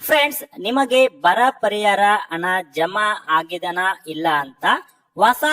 Friends, ನಿಮಗೆ ಬರ ಪರಿಹಾರ ಹಣ ಜಮಾ ಆಗಿದನ ಇಲ್ಲ ಅಂತ ಹೊಸ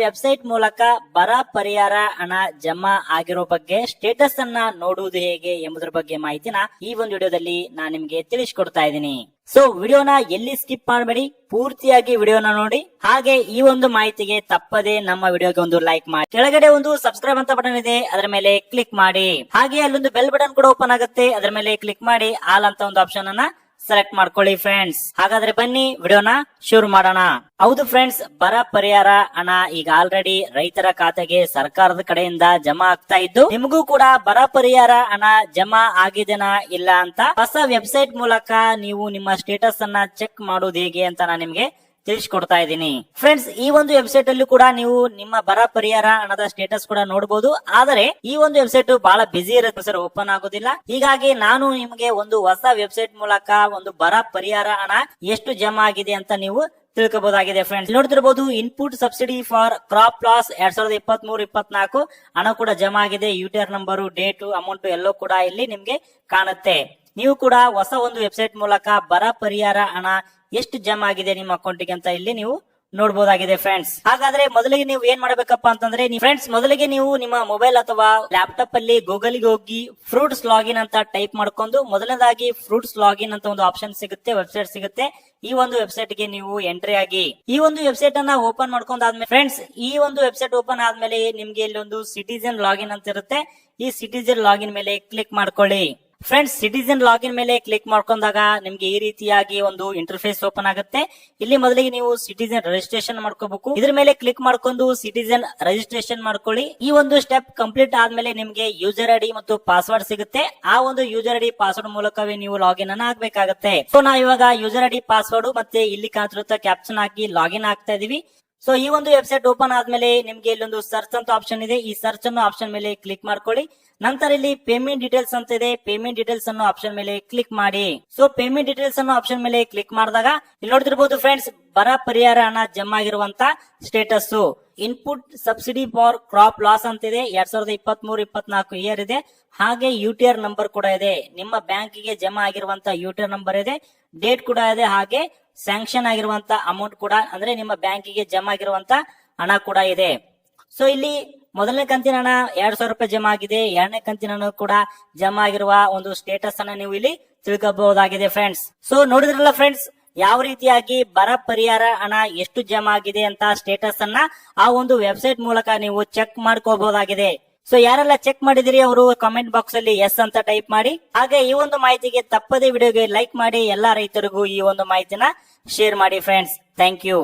ವೆಬ್ಸೈಟ್ ಮೂಲಕ ಬರ ಪರಿಹಾರ ಹಣ ಜಮಾ ಆಗಿರೋ ಬಗ್ಗೆ ಸ್ಟೇಟಸ್ ಅನ್ನ ನೋಡುವುದು ಹೇಗೆ ಎಂಬುದರ ಬಗ್ಗೆ ಮಾಹಿತಿನ ಈ ಒಂದು ವಿಡಿಯೋದಲ್ಲಿ ನಾನು ನಿಮ್ಗೆ ತಿಳಿಸ್ಕೊಡ್ತಾ ಇದ್ದೀನಿ. ಸೊ ವಿಡಿಯೋನ ಎಲ್ಲಿ ಸ್ಕಿಪ್ ಮಾಡಬೇಡಿ, ಪೂರ್ತಿಯಾಗಿ ವಿಡಿಯೋನ ನೋಡಿ. ಹಾಗೆ ಈ ಒಂದು ಮಾಹಿತಿಗೆ ತಪ್ಪದೆ ನಮ್ಮ ವಿಡಿಯೋಗೆ ಒಂದು ಲೈಕ್ ಮಾಡಿ, ಕೆಳಗಡೆ ಒಂದು ಸಬ್ಸ್ಕ್ರೈಬ್ ಅಂತ ಬಟನ್ ಇದೆ, ಅದರ ಮೇಲೆ ಕ್ಲಿಕ್ ಮಾಡಿ. ಹಾಗೆ ಅಲ್ಲೊಂದು ಬೆಲ್ ಬಟನ್ ಕೂಡ ಓಪನ್ ಆಗುತ್ತೆ, ಅದರ ಮೇಲೆ ಕ್ಲಿಕ್ ಮಾಡಿ ಆಲ್ ಅಂತ ಒಂದು ಆಪ್ಷನ್ ಅನ್ನ ಸೆಲೆಕ್ಟ್ ಮಾಡ್ಕೊಳ್ಳಿ ಫ್ರೆಂಡ್ಸ್. ಹಾಗಾದ್ರೆ ಬನ್ನಿ ವಿಡಿಯೋನ ಶುರು ಮಾಡೋಣ. ಹೌದು ಫ್ರೆಂಡ್ಸ್, ಬರ ಪರಿಹಾರ ಹಣ ಈಗ ಆಲ್ರೆಡಿ ರೈತರ ಖಾತೆಗೆ ಸರ್ಕಾರದ ಕಡೆಯಿಂದ ಜಮಾ ಆಗ್ತಾ ಇದ್ದು, ನಿಮಗೂ ಕೂಡ ಬರ ಪರಿಹಾರ ಹಣ ಜಮಾ ಆಗಿದೆನಾ ಇಲ್ಲ ಅಂತ ಹೊಸ ವೆಬ್ಸೈಟ್ ಮೂಲಕ ನೀವು ನಿಮ್ಮ ಸ್ಟೇಟಸ್ ಅನ್ನ ಚೆಕ್ ಮಾಡೋದು ಹೇಗೆ ಅಂತ ನಾನು ನಿಮ್ಗೆ ತಿಳಿಸ್ಕೊಡ್ತಾ ಇದ್ದೀನಿ. ಫ್ರೆಂಡ್ಸ್, ಈ ಒಂದು ವೆಬ್ಸೈಟ್ ಅಲ್ಲಿ ಕೂಡ ನೀವು ನಿಮ್ಮ ಬರ ಪರಿಹಾರ ಹಣದ ಸ್ಟೇಟಸ್ ಕೂಡ ನೋಡಬಹುದು. ಆದರೆ ಈ ಒಂದು ವೆಬ್ಸೈಟ್ ಬಹಳ ಬಿಸಿ ಇರುತ್ತೆ ಸರ್, ಓಪನ್ ಆಗೋದಿಲ್ಲ. ಹೀಗಾಗಿ ನಾನು ನಿಮಗೆ ಒಂದು ಹೊಸ ವೆಬ್ಸೈಟ್ ಮೂಲಕ ಒಂದು ಬರ ಪರಿಹಾರ ಹಣ ಎಷ್ಟು ಜಮಾ ಆಗಿದೆ ಅಂತ ನೀವು ತಿಳ್ಕೋಬಹುದಾಗಿದೆ. ಫ್ರೆಂಡ್ಸ್, ನೋಡ್ತಿರಬಹುದು input subsidy for crop loss 2023-24 ಹಣ ಕೂಡ ಜಮಾ ಆಗಿದೆ. ಯುಟಿಆರ್ ನಂಬರ್, ಡೇಟು, ಅಮೌಂಟ್ ಎಲ್ಲೋ ಕೂಡ ಇಲ್ಲಿ ನಿಮ್ಗೆ ಕಾಣುತ್ತೆ. ನೀವು ಕೂಡ ಹೊಸ ಒಂದು ವೆಬ್ಸೈಟ್ ಮೂಲಕ ಬರ ಪರಿಹಾರ ಹಣ ಎಷ್ಟು ಜಮಾ ಆಗಿದೆ ನಿಮ್ಮ ಅಕೌಂಟ್ಗೆ ಅಂತ ಇಲ್ಲಿ ನೀವು ನೋಡಬಹುದಾಗಿದೆ ಫ್ರೆಂಡ್ಸ್. ಹಾಗಾದ್ರೆ ಮೊದಲಿಗೆ ನೀವು ಏನ್ ಮಾಡಬೇಕಪ್ಪ ಅಂತಂದ್ರೆ, ಮೊದಲಿಗೆ ನೀವು ನಿಮ್ಮ ಮೊಬೈಲ್ ಅಥವಾ ಲ್ಯಾಪ್ಟಾಪ್ ಅಲ್ಲಿ ಗೂಗಲ್ ಗೆ ಹೋಗಿ ಫ್ರೂಟ್ಸ್ ಲಾಗಿನ್ ಅಂತ ಟೈಪ್ ಮಾಡ್ಕೊಂಡು, ಮೊದಲನೇದಾಗಿ ಫ್ರೂಟ್ಸ್ ಲಾಗಿನ್ ಅಂತ ಒಂದು ಆಪ್ಷನ್ ಸಿಗುತ್ತೆ, ವೆಬ್ಸೈಟ್ ಸಿಗುತ್ತೆ. ಈ ಒಂದು ವೆಬ್ಸೈಟ್ ಗೆ ನೀವು ಎಂಟ್ರಿ ಆಗಿ ಈ ಒಂದು ವೆಬ್ಸೈಟ್ ಅನ್ನ ಓಪನ್ ಮಾಡ್ಕೊಂಡಾದ್ಮೇಲೆ ಫ್ರೆಂಡ್ಸ್, ಈ ಒಂದು ವೆಬ್ಸೈಟ್ ಓಪನ್ ಆದ್ಮೇಲೆ ನಿಮ್ಗೆ ಇಲ್ಲಿ ಒಂದು ಸಿಟಿಜನ್ ಲಾಗಿನ್ ಅಂತ ಇರುತ್ತೆ. ಈ ಸಿಟಿಜನ್ ಲಾಗಿನ್ ಮೇಲೆ ಕ್ಲಿಕ್ ಮಾಡ್ಕೊಳ್ಳಿ. ಫ್ರೆಂಡ್ಸ್, ಸಿಟಿಜನ್ ಲಾಗಿನ್ ಮೇಲೆ ಕ್ಲಿಕ್ ಮಾಡ್ಕೊಂಡಾಗ ನಿಮ್ಗೆ ಈ ರೀತಿಯಾಗಿ ಒಂದು ಇಂಟರ್ಫೇಸ್ ಓಪನ್ ಆಗುತ್ತೆ. ಇಲ್ಲಿ ಮೊದಲಿಗೆ ನೀವು ಸಿಟಿಜನ್ ರಿಜಿಸ್ಟ್ರೇಷನ್ ಮಾಡ್ಕೋಬೇಕು. ಇದ್ರ ಮೇಲೆ ಕ್ಲಿಕ್ ಮಾಡ್ಕೊಂಡು ಸಿಟಿಜನ್ ರಿಜಿಸ್ಟ್ರೇಷನ್ ಮಾಡ್ಕೊಳ್ಳಿ. ಈ ಒಂದು ಸ್ಟೆಪ್ ಕಂಪ್ಲೀಟ್ ಆದ್ಮೇಲೆ ನಿಮ್ಗೆ ಯೂಸರ್ ಐಡಿ ಮತ್ತು ಪಾಸ್ವರ್ಡ್ ಸಿಗುತ್ತೆ. ಆ ಒಂದು ಯೂಸರ್ ಐಡಿ ಪಾಸ್ವರ್ಡ್ ಮೂಲಕವೇ ನೀವು ಲಾಗಿನ್ ಅನ್ನ ಆಗ್ಬೇಕಾಗತ್ತೆ. ಸೊ ನಾವು ಇವಾಗ ಯೂಸರ್ ಐಡಿ ಪಾಸ್ವರ್ಡ್ ಮತ್ತೆ ಇಲ್ಲಿ ಕಾಣ್ತಿರುತ್ತ ಕ್ಯಾಪ್ಷನ್ ಹಾಕಿ ಲಾಗಿನ್ ಆಗ್ತಾ ಇದೀವಿ. ಸೊ ಈ ಒಂದು ವೆಬ್ಸೈಟ್ ಓಪನ್ ಆದ್ಮೇಲೆ ನಿಮ್ಗೆ ಇಲ್ಲೊಂದು ಸರ್ಚ್ ಅಂತ ಆಪ್ಷನ್ ಇದೆ. ಈ ಸರ್ಚ್ ಅನ್ನೋ ಆಪ್ಷನ್ ಮೇಲೆ ಕ್ಲಿಕ್ ಮಾಡ್ಕೊಳ್ಳಿ. ನಂತರ ಇಲ್ಲಿ ಪೇಮೆಂಟ್ ಡೀಟೇಲ್ಸ್ ಅಂತ ಇದೆ. ಪೇಮೆಂಟ್ ಡೀಟೇಲ್ಸ್ ಅನ್ನೋ ಆಪ್ಷನ್ ಮೇಲೆ ಕ್ಲಿಕ್ ಮಾಡಿ. ಸೊ ಪೇಮೆಂಟ್ ಡೀಟೇಲ್ಸ್ ಅನ್ನೋ ಆಪ್ಷನ್ ಮೇಲೆ ಕ್ಲಿಕ್ ಮಾಡಿದಾಗ ಇಲ್ಲಿ ನೋಡ್ತಿರ್ಬಹುದು ಫ್ರೆಂಡ್ಸ್, ಬರ ಪರಿಹಾರ ಹಣ ಜಮಾ ಆಗಿರುವಂತ status input subsidy for crop loss ಅಂತಿದೆ. 2023-24 ಇಯರ್ ಇದೆ. ಹಾಗೆ ಯುಟಿಆರ್ ನಂಬರ್ ಕೂಡ ಇದೆ. ನಿಮ್ಮ ಬ್ಯಾಂಕಿಗೆ ಜಮಾ ಆಗಿರುವಂತ ಯುಟಿಆರ್ ನಂಬರ್ ಇದೆ, ಡೇಟ್ ಕೂಡ ಇದೆ. ಹಾಗೆ ಸ್ಯಾಂಕ್ಷನ್ ಆಗಿರುವಂತ ಅಮೌಂಟ್ ಕೂಡ, ಅಂದ್ರೆ ನಿಮ್ಮ ಬ್ಯಾಂಕಿಗೆ ಜಮಾ ಆಗಿರುವಂತ ಹಣ ಕೂಡ ಇದೆ. ಸೊ ಇಲ್ಲಿ ಮೊದಲನೇ ಕಂತಿನ ಹಣ 2000 ರೂಪಾಯಿ ಜಮಾ ಆಗಿದೆ. ಎರಡನೇ ಕಂತಿನ ಹಣ ಕೂಡ ಜಮಾ ಆಗಿರುವ ಒಂದು ಸ್ಟೇಟಸ್ ಅನ್ನ ನೀವು ಇಲ್ಲಿ ತಿಳ್ಕೋಬಹುದಾಗಿದೆ ಫ್ರೆಂಡ್ಸ್. ಸೊ ನೋಡಿದ್ರಲ್ಲ ಫ್ರೆಂಡ್ಸ್, ಯಾವ ರೀತಿಯಾಗಿ ಬರ ಪರಿಹಾರ ಹಣ ಎಷ್ಟು ಜಮಾ ಆಗಿದೆ ಅಂತ ಸ್ಟೇಟಸ್ ಅನ್ನ ಆ ಒಂದು ವೆಬ್ಸೈಟ್ ಮೂಲಕ ನೀವು ಚೆಕ್ ಮಾಡ್ಕೋಬಹುದಾಗಿದೆ. ಸೊ ಯಾರೆಲ್ಲ ಚೆಕ್ ಮಾಡಿದಿರಿ ಅವರು ಕಾಮೆಂಟ್ ಬಾಕ್ಸ್ ಅಲ್ಲಿ ಎಸ್ ಅಂತ ಟೈಪ್ ಮಾಡಿ. ಹಾಗೆ ಈ ಒಂದು ಮಾಹಿತಿಗೆ ತಪ್ಪದೇ ವಿಡಿಯೋಗೆ ಲೈಕ್ ಮಾಡಿ, ಎಲ್ಲಾ ರೈತರಿಗೂ ಈ ಒಂದು ಮಾಹಿತಿನ ಶೇರ್ ಮಾಡಿ ಫ್ರೆಂಡ್ಸ್. Thank you.